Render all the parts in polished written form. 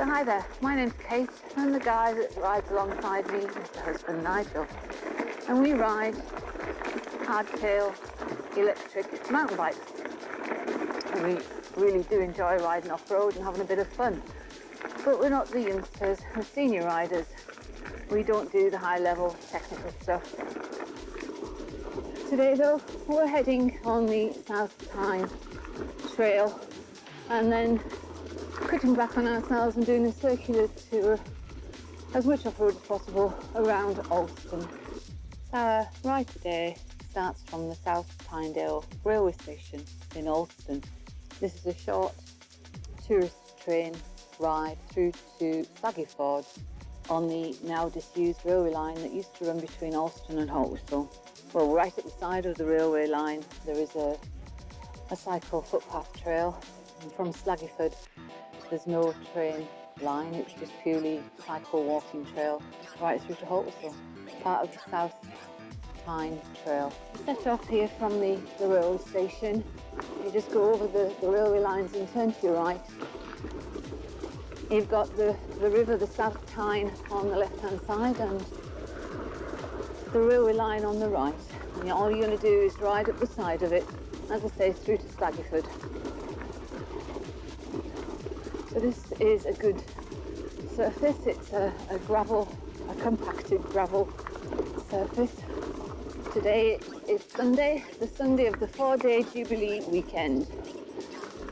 hi there, my name's Kate, and the guy that rides alongside me is the husband Nigel, and we ride hardtail electric mountain bikes, and we really do enjoy riding off-road and having a bit of fun. But we're not the youngsters, we're senior riders. We don't do the high-level technical stuff. Today though, we're heading on the South Tyne Trail and then cutting back on ourselves and doing a circular tour, as much off-road as possible, around Alston. Our ride today starts from the South Tynedale railway station in Alston. This is a short tourist train ride through to Slaggyford on the now disused railway line that used to run between Alston and Haltwhistle. Well, right at the side of the railway line there is a cycle footpath trail, and from Slaggyford there's no train line, it's just purely cycle walking trail right through to Haltwhistle, part of the South Tyne Trail. Set off here from the railway station, you just go over the railway lines and turn to your right. You've got the river, the South Tyne, on the left hand side and the railway line on the right, and all you're going to do is ride up the side of it, as I say, through to Slaggyford. So this is a good surface. It's a compacted gravel surface. Today is Sunday, the Sunday of the 4-day Jubilee weekend.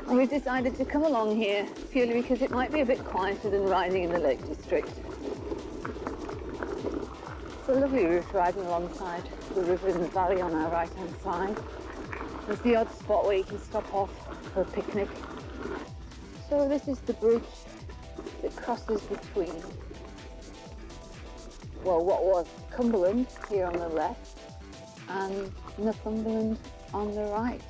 And we've decided to come along here purely because it might be a bit quieter than riding in the Lake District. It's a lovely route riding alongside the river in the valley on our right hand side. There's the odd spot where you can stop off for a picnic. So this is the bridge that crosses between, well, what was Cumberland here on the left and Northumberland on the right.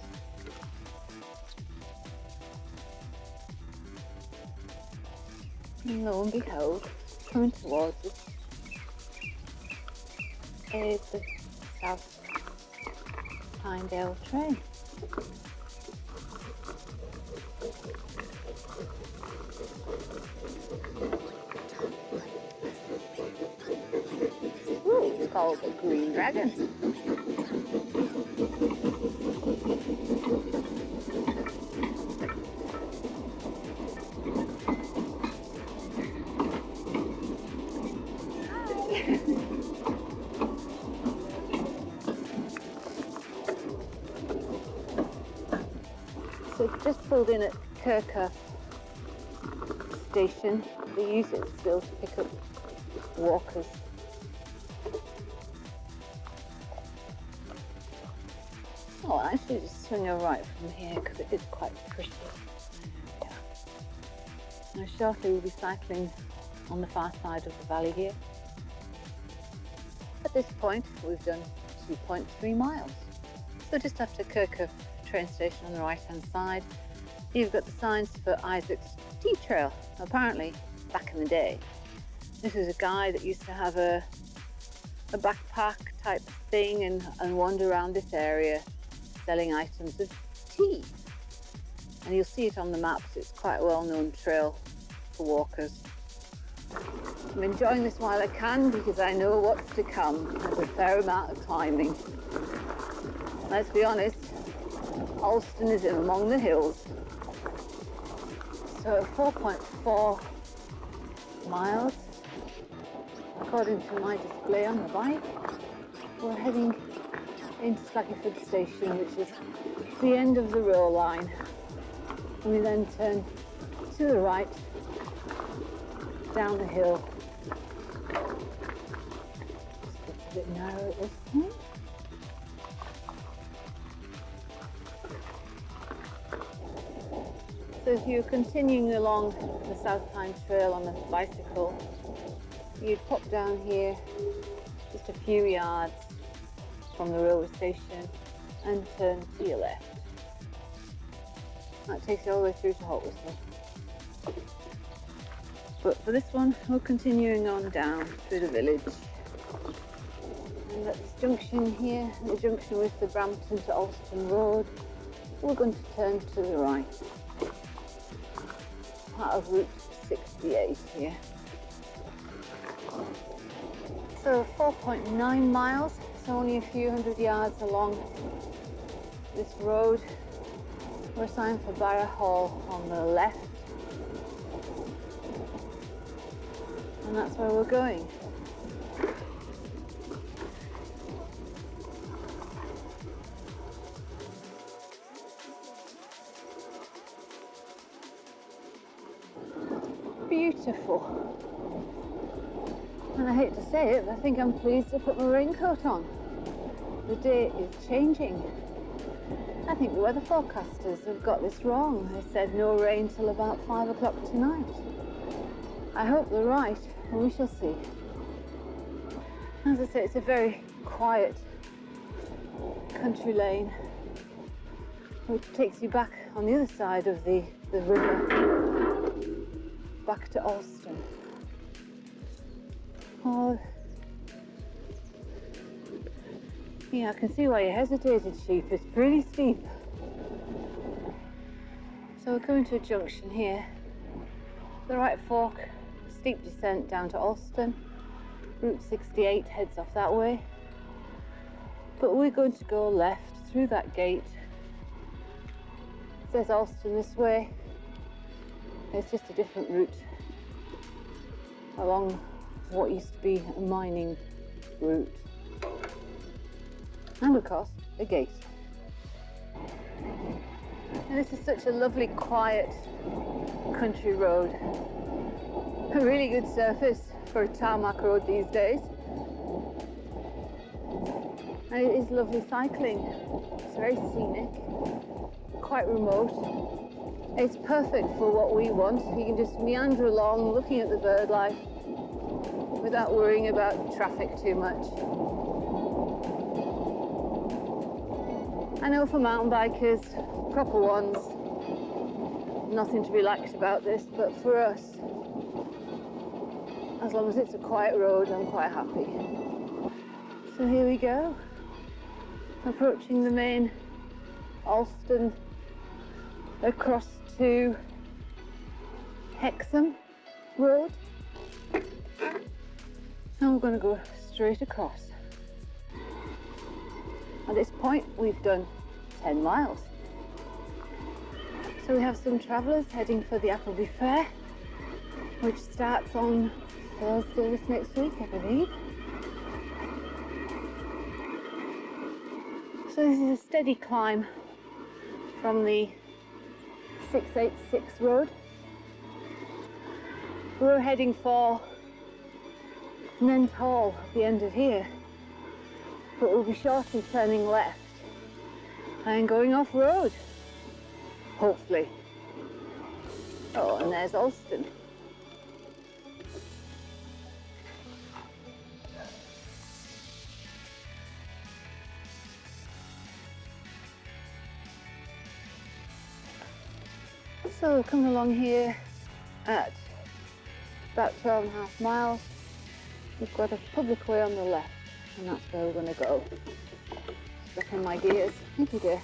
And lo and behold, coming towards us is the South Tynedale train. Ooh, it's called the Green Dragon. So just pulled in at Kirkhope station. They use it still to pick up walkers. Oh, actually just turn your right from here because it is quite pretty. Yeah. Now shortly we'll be cycling on the far side of the valley here. At this point we've done 2.3 miles. So just after Kirkhope train station on the right hand side, you've got the signs for Isaac's Tea Trail. Apparently back in the day this is a guy that used to have a backpack type thing and wander around this area selling items of tea, and you'll see it on the maps. It's quite a well-known trail for walkers. I'm enjoying this while I can because I know what's to come. There's a fair amount of climbing. Let's be honest, Alston is in among the hills. So 4.4 miles according to my display on the bike. We're heading into Slaggyford station, which is the end of the rail line. And we then turn to the right down the hill. It's a bit narrow at this point. So if you're continuing along the South Tyne Trail on a bicycle, you'd pop down here just a few yards from the railway station and turn to your left. That takes you all the way through to Haltwhistle. But for this one, we're continuing on down through the village. And at this junction here, the junction with the Brampton to Alston Road, we're going to turn to the right. Part of Route 68 here. So 4.9 miles, so only a few hundred yards along this road. We're signed for Barra Hall on the left, and that's where we're going. Beautiful. And I hate to say it, but I think I'm pleased to put my raincoat on. The day is changing. I think the weather forecasters have got this wrong. They said no rain till about 5 o'clock tonight. I hope they're right, and we shall see. As I say, it's a very quiet country lane, which takes you back on the other side of the river, back to Alston. Oh, yeah, I can see why you hesitated, sheep. It's pretty steep. So we're coming to a junction here. The right fork, steep descent down to Alston. Route 68 heads off that way. But we're going to go left through that gate. It says Alston this way. It's just a different route along what used to be a mining route. And of course, a gate. And this is such a lovely, quiet country road. A really good surface for a tarmac road these days. And it is lovely cycling. It's very scenic, quite remote. It's perfect for what we want. You can just meander along looking at the bird life without worrying about traffic too much. I know for mountain bikers, proper ones, nothing to be liked about this, but for us, as long as it's a quiet road, I'm quite happy. So here we go, approaching the main Alston, across to Hexham Road, and we're going to go straight across. At this point, we've done 10 miles. So we have some travellers heading for the Appleby Fair, which starts on Thursday this next week, I believe. So this is a steady climb from the 686 road. We're heading for Nent Hall at the end of here, but we'll be shortly turning left and going off road, hopefully. Oh, and there's Alston. So we're coming along here at about 12.5 miles. We've got a public way on the left, and that's where we're going to go. Stuck in my gears. Thank you, dear.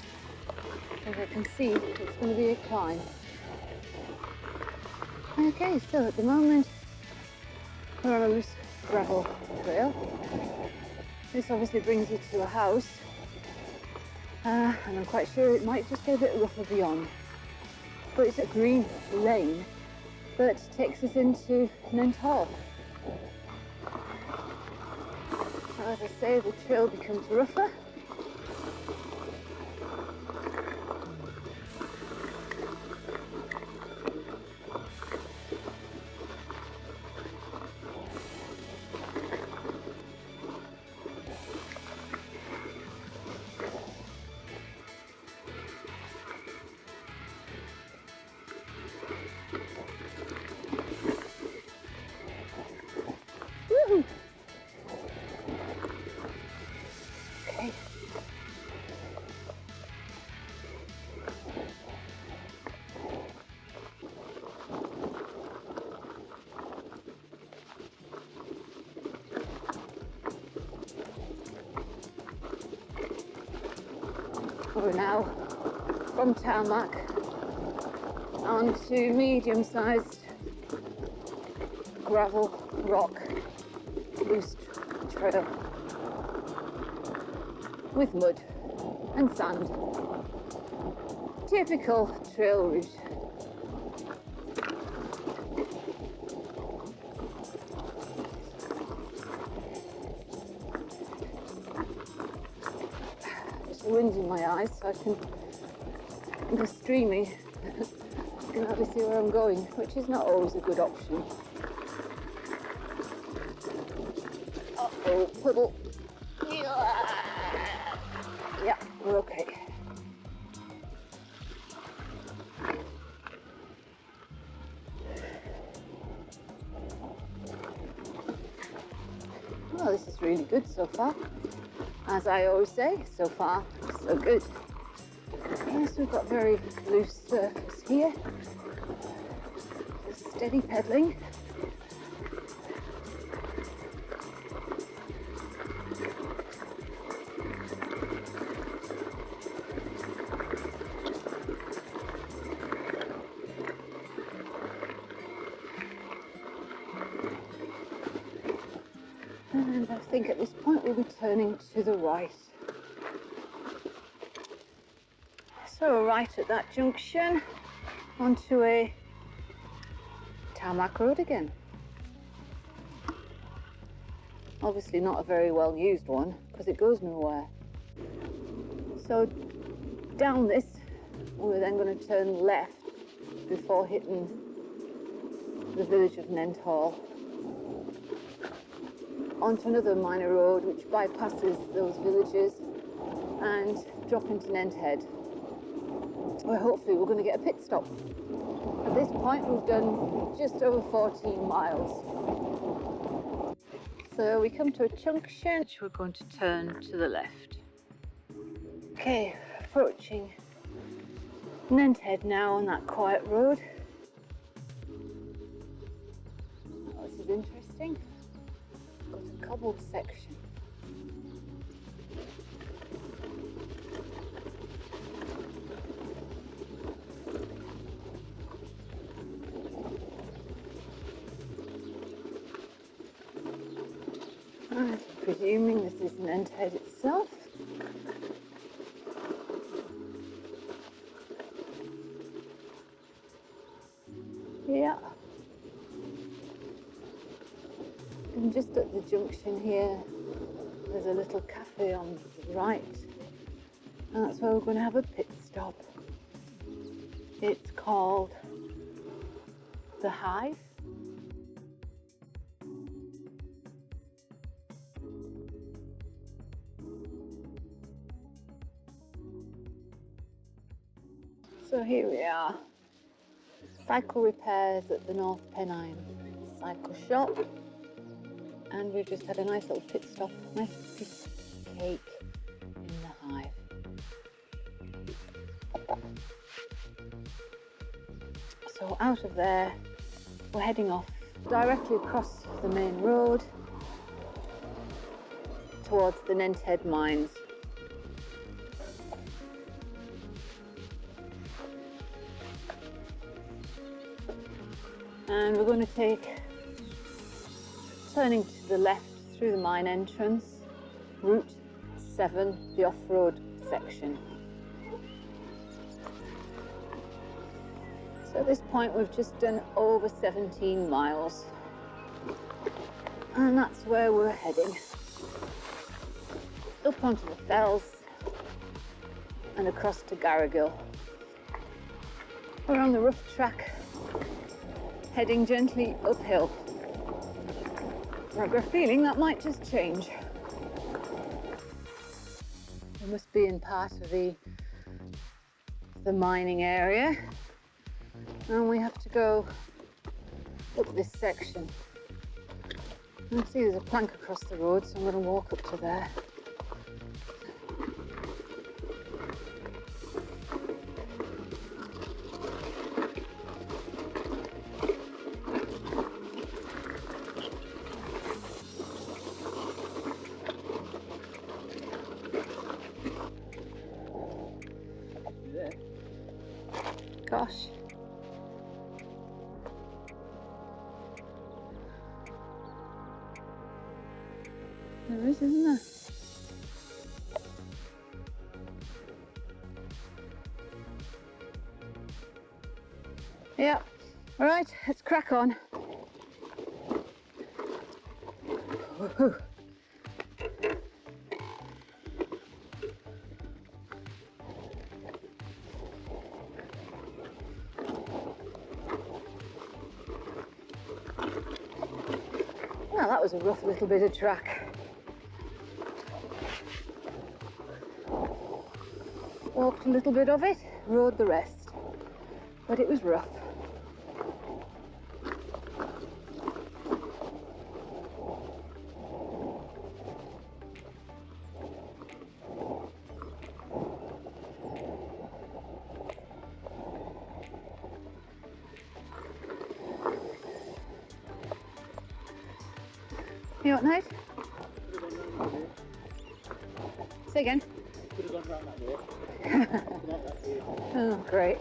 As I can see, it's going to be a climb. Okay, so at the moment we're on a loose gravel trail. This obviously brings you to a house, and I'm quite sure it might just get a bit rougher beyond. But it's a green lane that takes us into Nent Hall. So as I say, the trail becomes rougher. Okay. We're now from tarmac onto medium-sized gravel, rock, loose trail with mud and sand. Typical trail route. There's the wind in my eyes, so I can go streaming. I can hardly see where I'm going, which is not always a good option. Uh-oh, puddle. Yeah, we're okay. Well, this is really good so far. As I always say, so far, so good. Yes, we've got very loose surface here. Just steady pedalling. And I think at this point we'll be turning to the right. So we're right at that junction onto a tarmac road again. Obviously not a very well used one because it goes nowhere. So down this, we're then going to turn left before hitting the village of Nenthall onto another minor road which bypasses those villages and drop into Nenthead, where hopefully we're going to get a pit stop. At this point we've done just over 14 miles. So we come to a junction which we're going to turn to the left. Okay, approaching Nenthead now on that quiet road. Oh, this is interesting. Got a cobbled section. I'm presuming this is Nenthead itself. Yeah. And just at the junction here, there's a little cafe on the right. And that's where we're going to have a pit stop. It's called The Hive. So here we are. Cycle repairs at the North Pennines cycle shop. And we've just had a nice little pit stop, nice piece of cake in the Hive. So out of there, we're heading off directly across the main road towards the Nenthead mines. And we're going to take, turning to the left through the mine entrance, Route 7, the off-road section. So at this point we've just done over 17 miles. And that's where we're heading. Up onto the fells and across to Garrigill. We're on the rough track, heading gently uphill. I've got a feeling that might just change. We must be in part of the mining area, and we have to go up this section. You can see there's a plank across the road, so I'm going to walk up to there. Gosh. There is, isn't there? Yeah. All right, let's crack on. Woohoo. Well, that was a rough little bit of track. Walked a little bit of it, rode the rest, but it was rough. You what, Nate? Say again. Oh, great.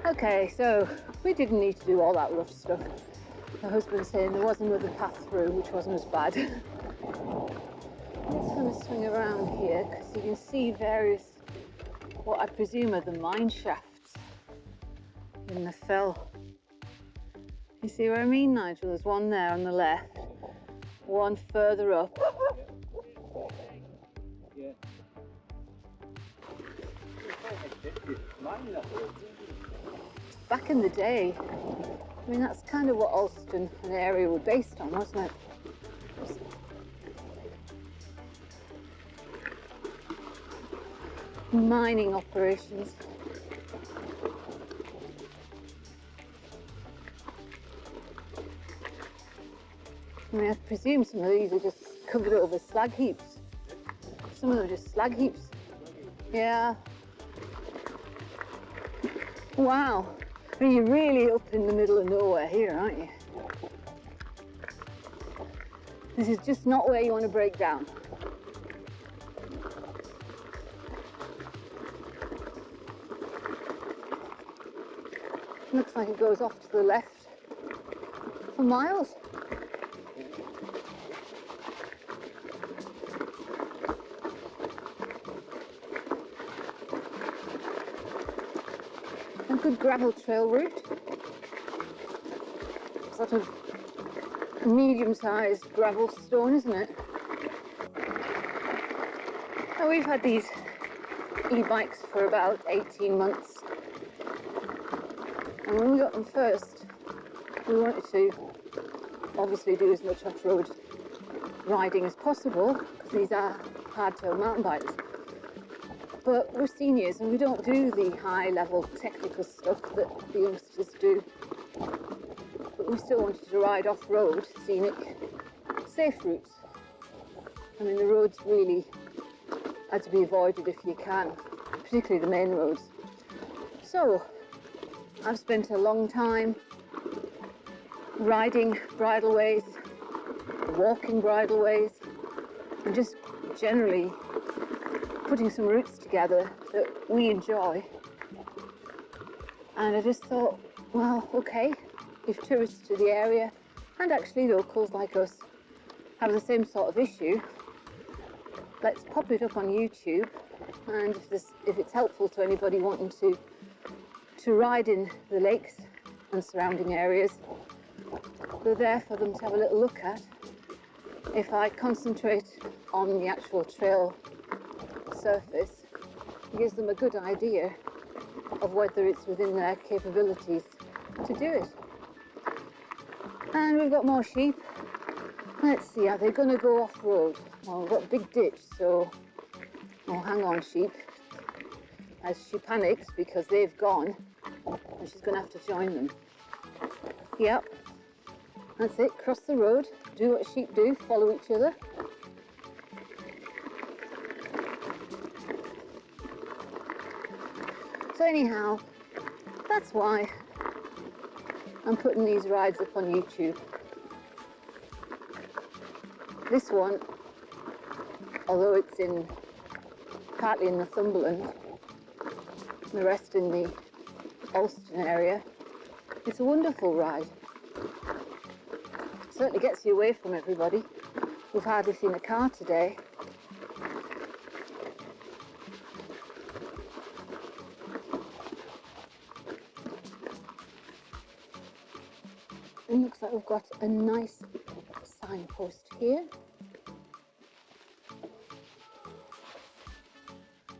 Okay, so we didn't need to do all that rough stuff. My husband's saying there was another path through, which wasn't as bad. I'm just going to swing around here because you can see various, what I presume are the mine shafts in the fell. You see what I mean, Nigel? There's one there on the left, one further up. Yeah. Back in the day, I mean, that's kind of what Alston and area were based on, wasn't it? Mining operations. I mean, I presume some of these are just covered over slag heaps. Some of them are just slag heaps. Yeah. Wow. I mean, you're really up in the middle of nowhere here, aren't you? This is just not where you want to break down. Looks like it goes off to the left for miles. A good gravel trail route. Sort of a medium-sized gravel stone, isn't it? Now, we've had these e-bikes for about 18 months. And when we got them first, we wanted to obviously do as much off-road riding as possible, because these are hardtail mountain bikes. But we're seniors and we don't do the high-level technical stuff that the youngsters do. But we still wanted to ride off-road, scenic, safe routes. I mean, the roads really are to be avoided if you can, particularly the main roads. So, I've spent a long time riding bridleways, walking bridleways, and just generally putting some routes together that we enjoy. And I just thought, well, okay, if tourists to the area, and actually locals like us, have the same sort of issue, let's pop it up on YouTube, and if it's helpful to anybody wanting to ride in the lakes and surrounding areas, they're there for them to have a little look at. If I concentrate on the actual trail surface, it gives them a good idea of whether it's within their capabilities to do it. And we've got more sheep. Let's see, are they going to go off-road? Well, we've got a big ditch, so, oh, hang on, sheep. As she panics because they've gone, and she's going to have to join them. Yep, that's it, cross the road, do what sheep do, follow each other. So anyhow, that's why I'm putting these rides up on YouTube. This one, although it's partly in Northumberland, the rest in the Alston area, it's a wonderful ride. Certainly gets you away from everybody. We've hardly seen a car today. It looks like we've got a nice signpost here,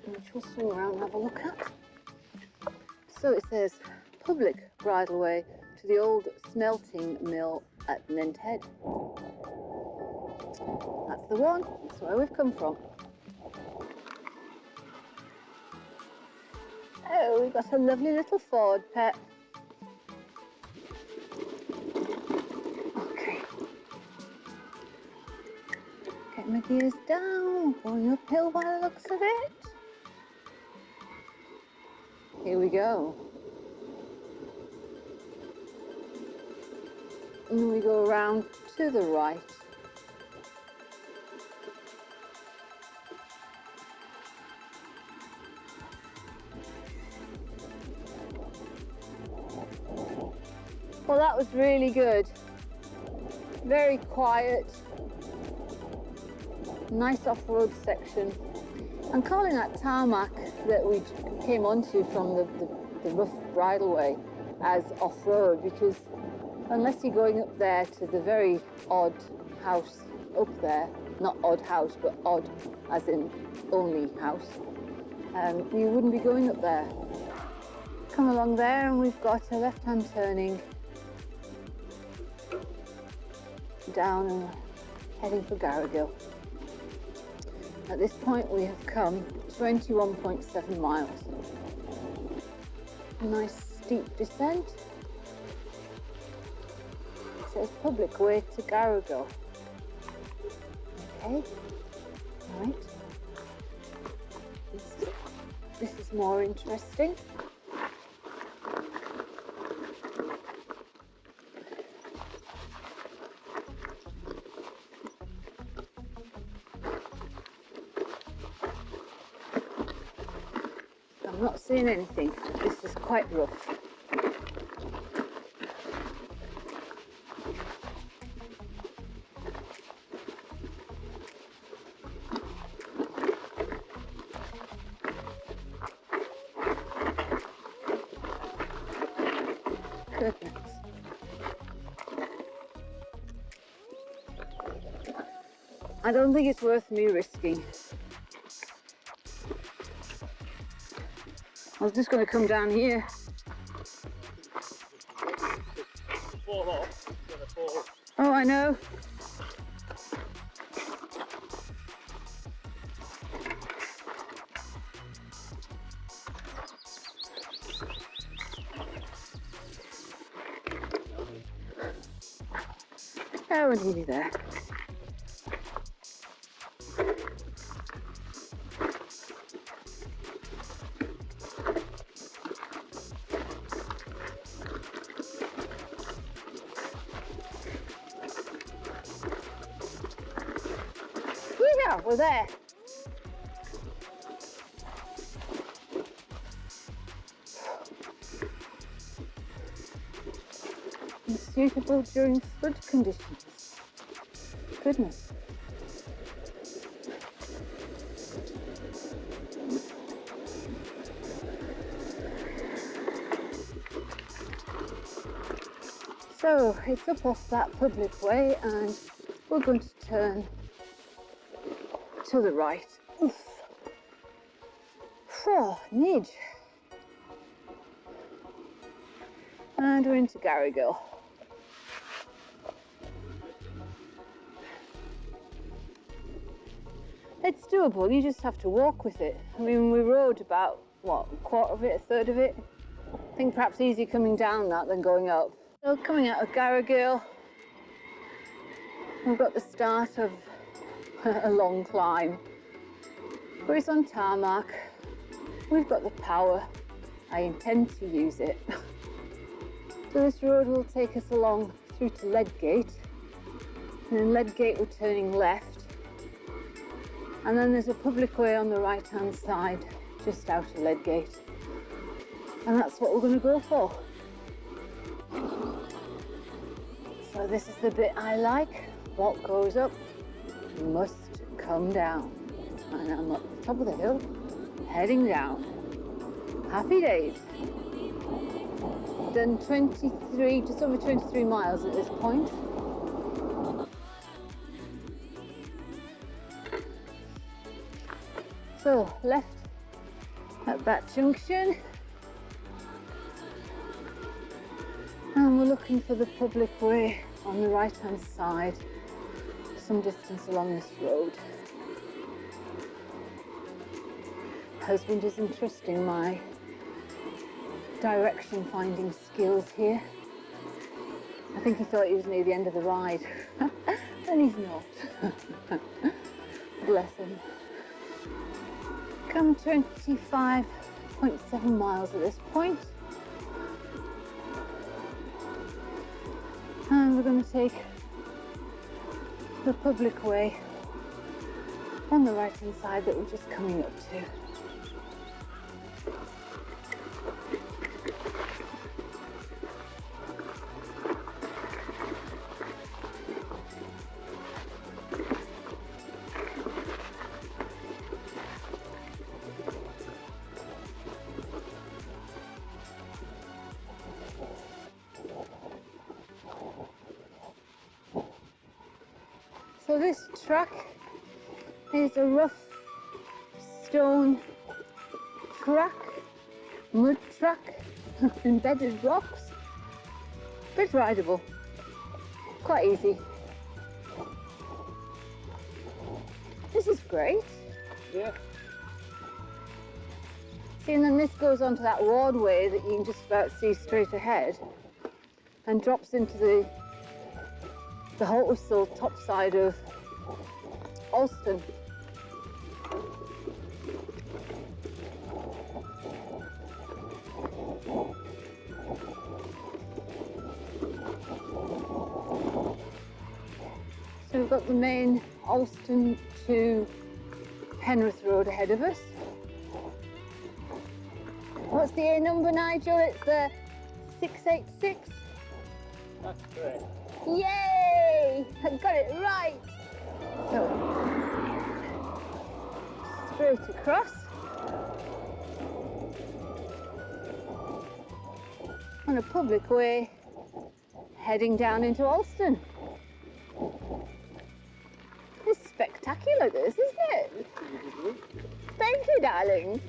which we'll swing around and have a look at. So it says public bridleway to the old smelting mill at Nenthead. That's the one, that's where we've come from. Oh, we've got a lovely little Ford pet. Okay. Get my gears down, going uphill by the looks of it. Here we go. And we go around to the right. Well, that was really good. Very quiet. Nice off-road section. I'm calling that tarmac that we came onto from the rough bridleway as off-road, because unless you're going up there to the very odd house up there, not odd house, but odd as in only house, you wouldn't be going up there. Come along there and we've got a left-hand turning down and heading for Garrigill. At this point we have come 21.7 miles. A nice steep descent. It says public way to Garrigill. Okay, right. This is more interesting. I'm not seeing anything. This is quite rough. Goodness. I don't think it's worth me risking. I was just going to come down here. Oh, I know. Oh, we're nearly there. Yeah, we're there. It's suitable during flood conditions. Goodness. So it's up off that public way and we're going to turn to the right. Oof. Oh, nidge. And we're into Garrigill. It's doable, you just have to walk with it. I mean, we rode about, what, a quarter of it, a third of it? I think perhaps easier coming down that than going up. So coming out of Garrigill, we've got the start of a long climb. But it's on tarmac. We've got the power. I intend to use it. So this road will take us along through to Ledgate. And in Ledgate we're turning left. And then there's a public way on the right hand side, just out of Ledgate. And that's what we're going to go for. So this is the bit I like. What goes up must come down. And I'm at the top of the hill, heading down. Happy days. Done 23, just over 23 miles at this point. So, left at that junction. And we're looking for the public way on the right hand side, some distance along this road. Husband is entrusting my direction finding skills here. I think he thought he was near the end of the ride, and he's not. Bless him. Come 25.7 miles at this point. And we're going to take the public way on the right hand side that we're just coming up to. So this track is a rough stone track, mud track, embedded rocks, bit rideable, quite easy. This is great. Yeah. See, and then this goes onto that wardway that you can just about see straight ahead and drops into the Haltwhistle top side of Alston. So we've got the main Alston to Penrith Road ahead of us. What's the A number, Nigel? It's the 686. That's correct. Yay! I got it right! So, straight across. On a public way, heading down into Alston. It's spectacular, this, isn't it? Thank you, darling.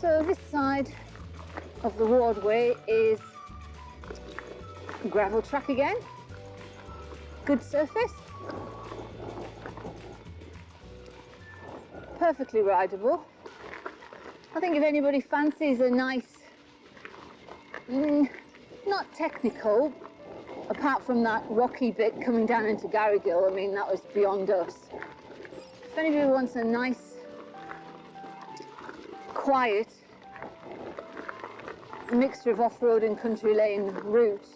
So this side of the wardway is gravel track again, good surface, perfectly rideable. I think if anybody fancies a nice, not technical, apart from that rocky bit coming down into Garrigill, I mean that was beyond us. If anybody wants a nice, quiet mixture of off-road and country lane route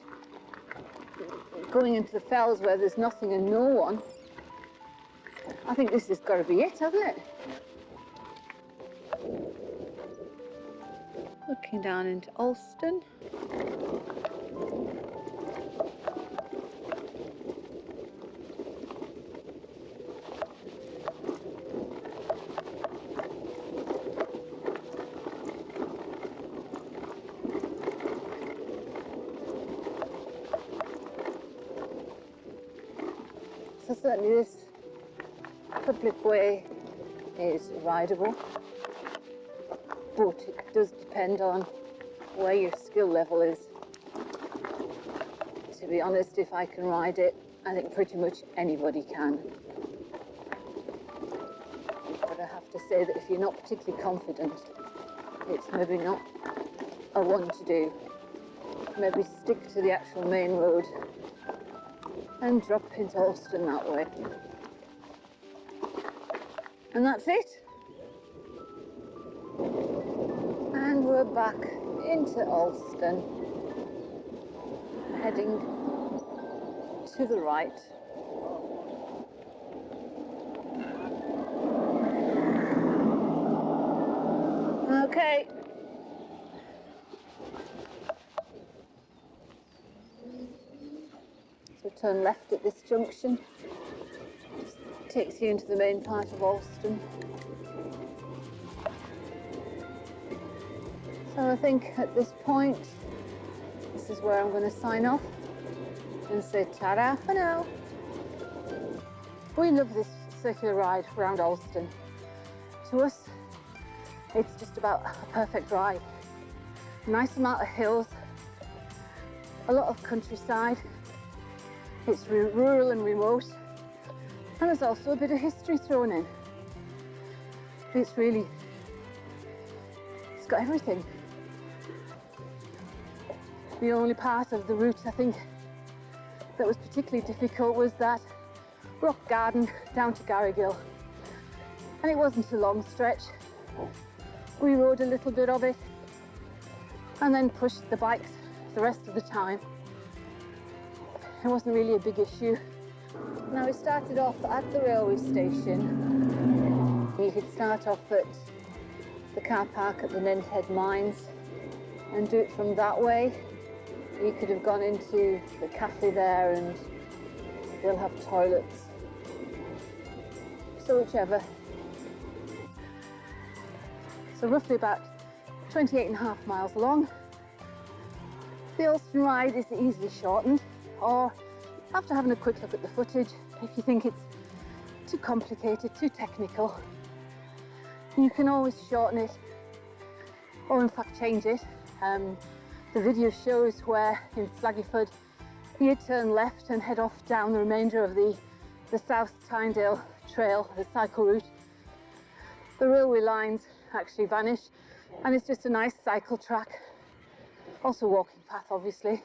going into the fells where there's nothing and no one, I think this has got to be it, hasn't it? Looking down into Alston. So certainly this public way is rideable, but it does depend on where your skill level is. To be honest, if I can ride it, I think pretty much anybody can. But I have to say that if you're not particularly confident, it's maybe not a one to do. Maybe stick to the actual main road and drop into Alston that way. And that's it. And we're back into Alston, heading to the right. Okay. turn left at this junction. Just takes you into the main part of Alston. So I think at this point, this is where I'm going to sign off and say ta-da for now. We love this circular ride around Alston. To us, it's just about a perfect ride. Nice amount of hills, a lot of countryside. It's rural and remote, and there's also a bit of history thrown in. It's got everything. The only part of the route I think that was particularly difficult was that rock garden down to Garrigill, and it wasn't a long stretch. We rode a little bit of it and then pushed the bikes the rest of the time. It wasn't really a big issue. Now we started off at the railway station. You could start off at the car park at the Nenthead Mines and do it from that way. You could have gone into the cafe there and they'll have toilets. So whichever. So roughly about 28.5 miles long. The Alston ride is easily shortened, or after having a quick look at the footage, if you think it's too complicated, too technical, you can always shorten it, or in fact change it. The video shows where in Slaggyford you turn left and head off down the remainder of the South Tynedale Trail, the cycle route. The railway lines actually vanish and it's just a nice cycle track. Also walking path, obviously.